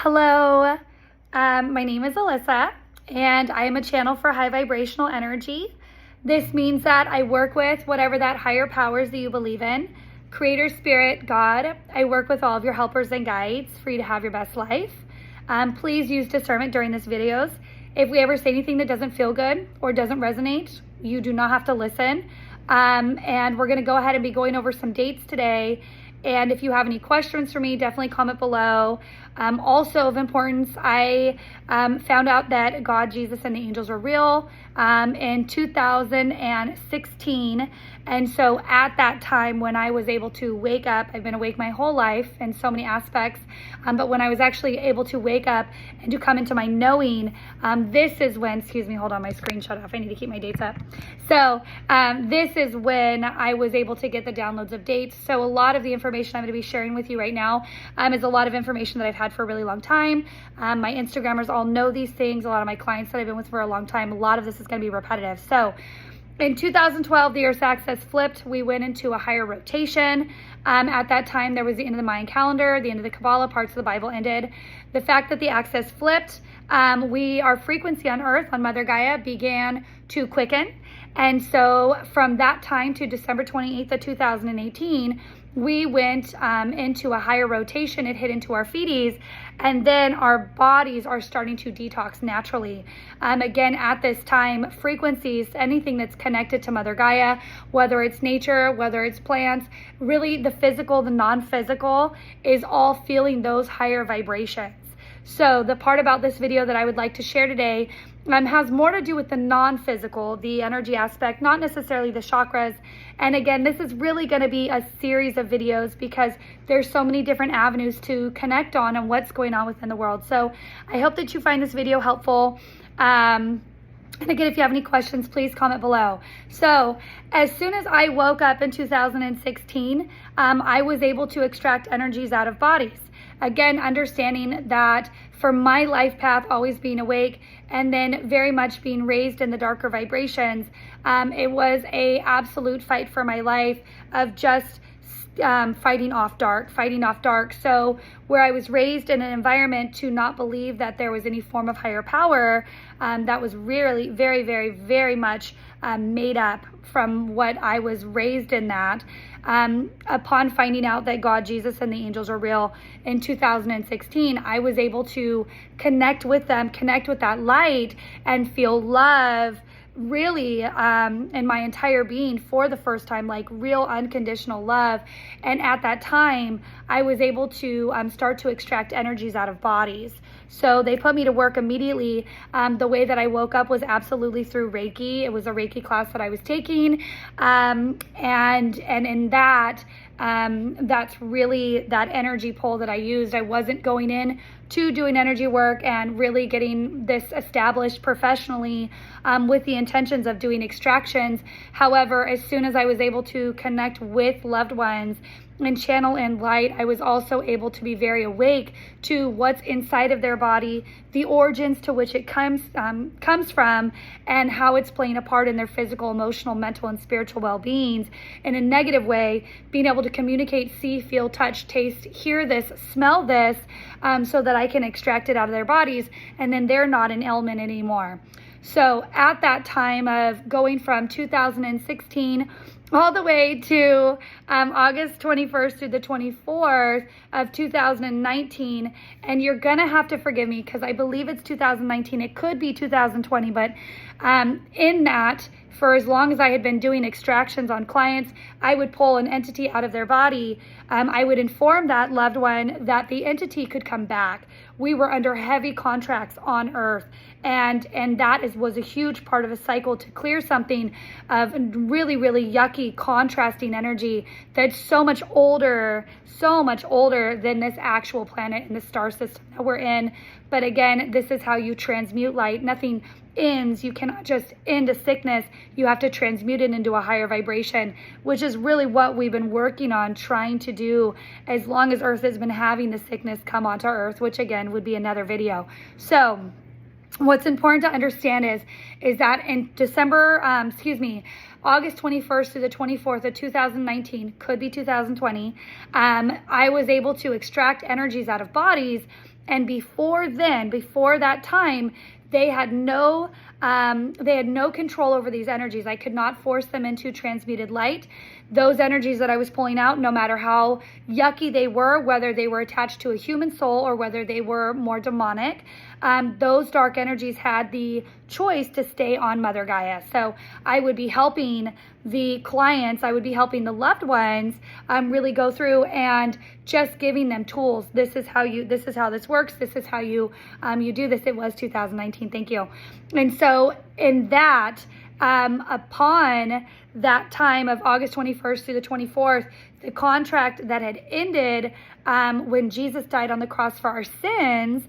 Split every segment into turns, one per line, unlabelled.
Hello, my name is Alyssa, and I am a channel for high vibrational energy. This means that I work with whatever that higher powers that you believe in, Creator, Spirit, God. I work with all of your helpers and guides for you to have your best life. Please use discernment during these videos. If we ever say anything that doesn't feel good or doesn't resonate, you do not have to listen. And we're going to go ahead and be going over some dates today. And if you have any questions for me, definitely comment below. Also of importance, I found out that God, Jesus, and the angels were real in 2016. And so at that time when I was able to wake up, I've been awake my whole life in so many aspects, but when I was actually able to wake up and to come into my knowing, this is when, excuse me, hold on, my screen shut off. I need to keep my dates up. So this is when I was able to get the downloads of dates. So a lot of the information I'm going to be sharing with you right now is a lot of information that I've had for a really long time. My Instagrammers all know these things. A lot of my clients that I've been with for a long time, a lot of this is going to be repetitive. So in 2012, the Earth's axis flipped. We went into a higher rotation. At that time, there was the end of the Mayan calendar, the end of the Kabbalah, parts of the Bible ended. The fact that the axis flipped, our frequency on Earth, on Mother Gaia, began to quicken. And so from that time to December 28th of 2018, we went into a higher rotation. It hit into our feeties, and then our bodies are starting to detox naturally. Again, at this time, frequencies, anything that's connected to Mother Gaia, whether it's nature, whether it's plants, really the physical, the non-physical, is all feeling those higher vibrations. So the part about this video that I would like to share today has more to do with the non-physical, the energy aspect, not necessarily the chakras. And again, this is really going to be a series of videos because there's so many different avenues to connect on and what's going on within the world. So I hope that you find this video helpful. And again, if you have any questions, please comment below. So as soon as I woke up in 2016, I was able to extract energies out of bodies. Again, understanding that for my life path, always being awake and then very much being raised in the darker vibrations, it was a absolute fight for my life of just fighting off dark. So where I was raised in an environment to not believe that there was any form of higher power, that was really very, very, very much made up from what I was raised in that. Upon finding out that God, Jesus, and the angels are real in 2016, I was able to connect with them, connect with that light, and feel love really in my entire being for the first time, like real unconditional love. And at that time, I was able to start to extract energies out of bodies. So they put me to work immediately. The way that I woke up was absolutely through Reiki. It was a Reiki class that I was taking. And in that, that's really that energy pull that I used. I wasn't going in to doing energy work and really getting this established professionally with the intentions of doing extractions. However, as soon as I was able to connect with loved ones and channel in light, I was also able to be very awake to what's inside of their body, the origins to which it comes from, and how it's playing a part in their physical, emotional, mental, and spiritual well-beings. In a negative way, being able to communicate, see, feel, touch, taste, hear this, smell this, so that I can extract it out of their bodies, and then they're not an ailment anymore. So at that time of going from 2016 all the way to August 21st through the 24th of 2019. And you're going to have to forgive me because I believe it's 2019. It could be 2020, but in that, for as long as I had been doing extractions on clients, I would pull an entity out of their body. I would inform that loved one that the entity could come back. We were under heavy contracts on Earth, and that was a huge part of a cycle to clear something of really, really yucky, contrasting energy that's so much older than this actual planet and the star system that we're in. But again, this is how you transmute light. Nothing ends. You cannot just end a sickness. You have to transmute it into a higher vibration, which is really what we've been working on trying to do as long as Earth has been having the sickness come onto Earth, which again would be another video. So what's important to understand is that in August 21st to the 24th of 2019, could be 2020, I was able to extract energies out of bodies And before that time, they had no control over these energies. I could not force them into transmuted light. Those energies that I was pulling out, no matter how yucky they were, whether they were attached to a human soul or whether they were more demonic, those dark energies had the choice to stay on Mother Gaia. So I would be helping the clients, I would be helping the loved ones really go through and just giving them tools. This is how this works. This is how you do this. It was 2019. Thank you. And so in that, upon that time of August 21st through the 24th, the contract that had ended when Jesus died on the cross for our sins,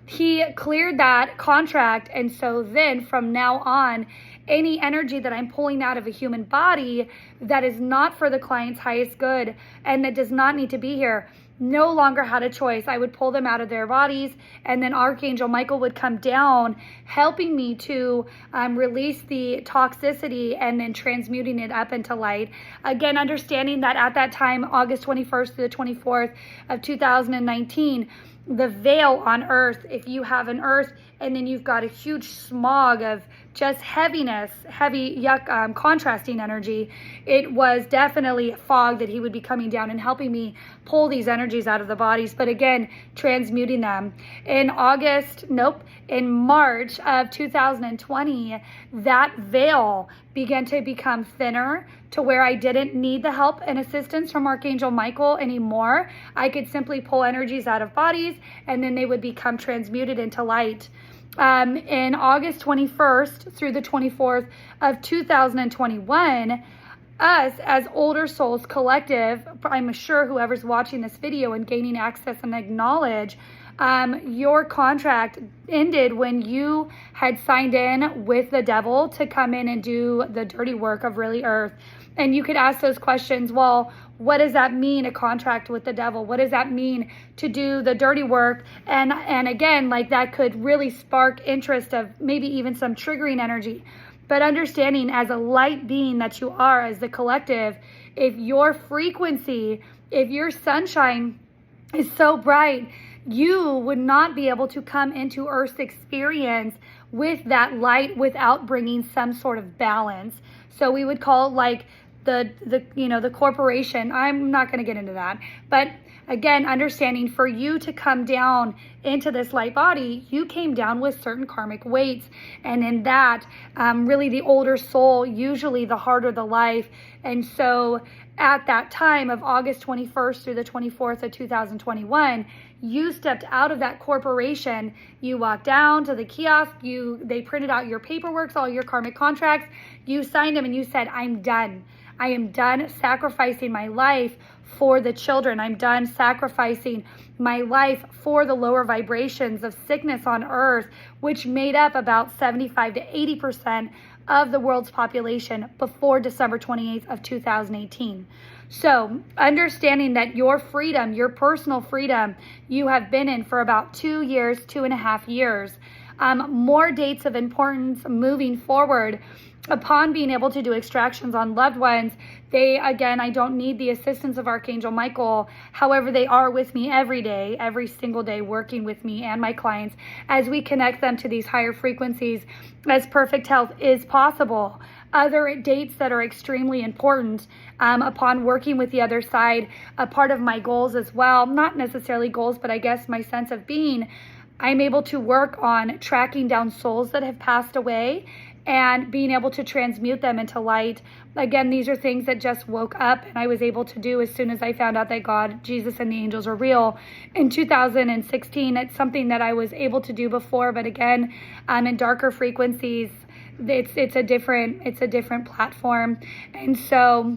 he cleared that contract. And so then from now on, any energy that I'm pulling out of a human body that is not for the client's highest good and that does not need to be here, no longer had a choice. I would pull them out of their bodies, and then Archangel Michael would come down, helping me to release the toxicity and then transmuting it up into light. Again, understanding that at that time, August 21st to the 24th of 2019, the veil on earth, if you have an earth and then you've got a huge smog of just heaviness, heavy yuck, contrasting energy, it was definitely a fog that he would be coming down and helping me pull these energies out of the bodies, but again, transmuting them. In March of 2020, that veil began to become thinner to where I didn't need the help and assistance from Archangel Michael anymore. I could simply pull energies out of bodies and then they would become transmuted into light. In August 21st through the 24th of 2021, us as Older Souls Collective, I'm sure whoever's watching this video and gaining access and acknowledge, your contract ended when you had signed in with the devil to come in and do the dirty work of really earth. And you could ask those questions, well, what does that mean, a contract with the devil? What does that mean to do the dirty work? And again, like that could really spark interest of maybe even some triggering energy. But understanding as a light being that you are, as the collective, if your frequency, if your sunshine is so bright, you would not be able to come into Earth's experience with that light without bringing some sort of balance. So we would call it like the corporation. I'm not going to get into that, but again, understanding for you to come down into this light body, you came down with certain karmic weights, and in that, really the older soul, usually the harder the life. And so at that time of August 21st through the 24th of 2021, you stepped out of that corporation. You walked down to the kiosk. They printed out your paperwork, all your karmic contracts. You signed them and you said, I'm done. I am done sacrificing my life for the children. I'm done sacrificing my life for the lower vibrations of sickness on earth, which made up about 75 to 80% of the world's population before December 28th of 2018. So understanding that your freedom, your personal freedom, you have been in for about 2 years, 2.5 years. More dates of importance moving forward. Upon being able to do extractions on loved ones, I don't need the assistance of Archangel Michael. However, they are with me every day, every single day, working with me and my clients as we connect them to these higher frequencies as perfect health is possible. Other dates that are extremely important upon working with the other side, a part of my goals as well, not necessarily goals, but I guess my sense of being, I'm able to work on tracking down souls that have passed away and being able to transmute them into light. Again, these are things that just woke up and I was able to do as soon as I found out that God, Jesus, and the angels are real in 2016. It's something that I was able to do before, but again, in darker frequencies, it's a different platform. And so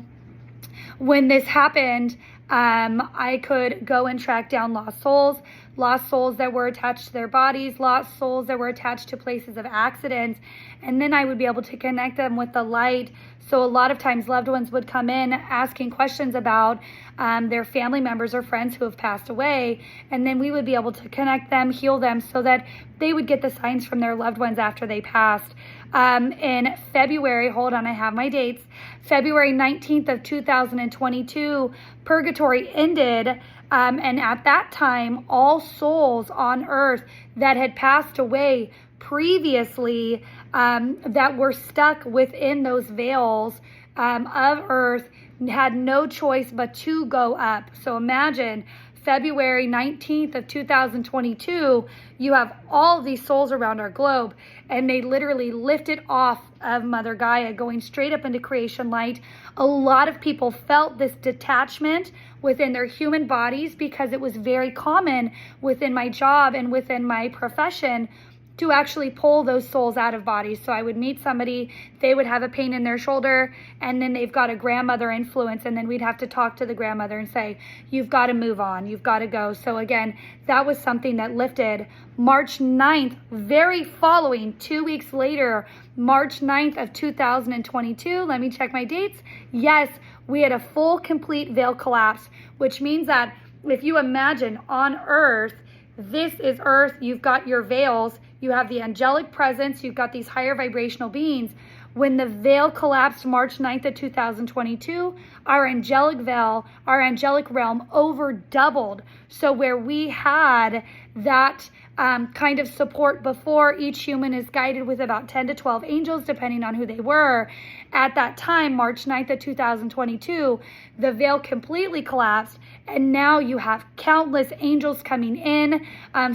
when this happened, I could go and track down lost souls that were attached to their bodies, lost souls that were attached to places of accidents, and then I would be able to connect them with the light. So a lot of times loved ones would come in asking questions about their family members or friends who have passed away, and then we would be able to connect them, heal them, so that they would get the signs from their loved ones after they passed. In February, hold on, I have my dates, February 19th of 2022, Purgatory ended And at that time, all souls on earth that had passed away previously, that were stuck within those veils of earth, had no choice but to go up. So imagine February 19th of 2022, you have all these souls around our globe, and they literally lifted off of Mother Gaia, going straight up into creation light. A lot of people felt this detachment within their human bodies, because it was very common within my job and within my profession to actually pull those souls out of bodies. So I would meet somebody, they would have a pain in their shoulder, and then they've got a grandmother influence, and then we'd have to talk to the grandmother and say, you've got to move on, you've got to go. So again, that was something that lifted. March 9th, very following, 2 weeks later, March 9th of 2022, let me check my dates. Yes, we had a full, complete veil collapse, which means that if you imagine on earth, this is earth, you've got your veils, you have the angelic presence, you've got these higher vibrational beings. When the veil collapsed March 9th of 2022, our angelic veil, our angelic realm over doubled. So where we had that kind of support before, each human is guided with about 10 to 12 angels, depending on who they were. At that time, March 9th of 2022, the veil completely collapsed. And now you have countless angels coming in,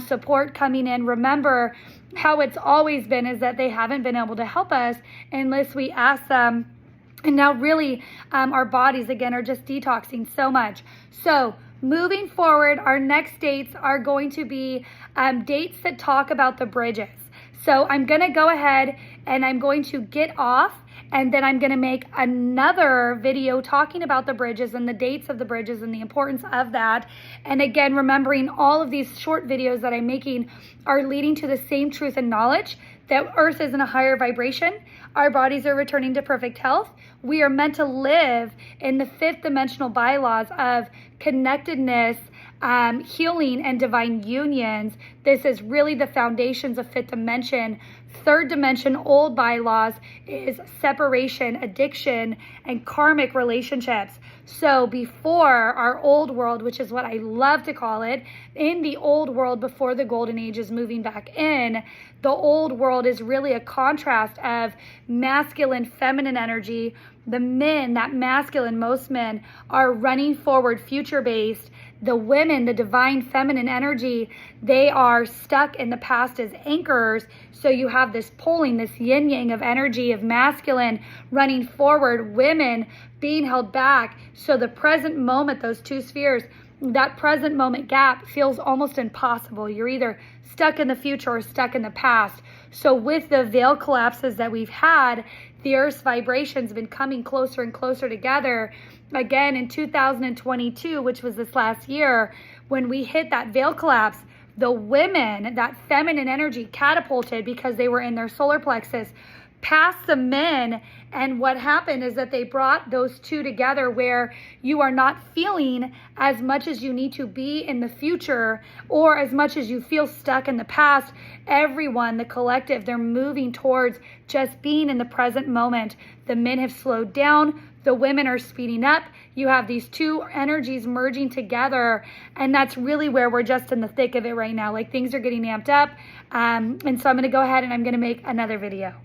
support coming in. Remember, how it's always been is that they haven't been able to help us unless we ask them. And now really our bodies, again, are just detoxing so much. So moving forward, our next dates are going to be dates that talk about the bridges. So I'm going to go ahead and I'm going to get off, and then I'm going to make another video talking about the bridges and the dates of the bridges and the importance of that. And again, remembering all of these short videos that I'm making are leading to the same truth and knowledge that Earth is in a higher vibration. Our bodies are returning to perfect health. We are meant to live in the fifth dimensional bylaws of connectedness, healing, and divine unions. This is really the foundations of fifth dimension. Third dimension, old bylaws, is separation, addiction, and karmic relationships. So before our old world, which is what I love to call it, in the old world before the golden age is moving back in, the old world is really a contrast of masculine, feminine energy. The men, that masculine, most men are running forward, future-based. The women, the divine feminine energy, they are stuck in the past as anchors. So you have this pulling, this yin yang of energy of masculine running forward, women being held back. So the present moment, those two spheres, that present moment gap feels almost impossible. You're either stuck in the future or stuck in the past. So with the veil collapses that we've had, the Earth's vibrations have been coming closer and closer together. Again, in 2022, which was this last year, when we hit that veil collapse, the women, that feminine energy catapulted because they were in their solar plexus past the men. And what happened is that they brought those two together, where you are not feeling as much as you need to be in the future, or as much as you feel stuck in the past. Everyone, the collective, they're moving towards just being in the present moment. The men have slowed down. The women are speeding up. You have these two energies merging together. And that's really where we're just in the thick of it right now. Like, things are getting amped up. And so I'm going to go ahead and I'm going to make another video.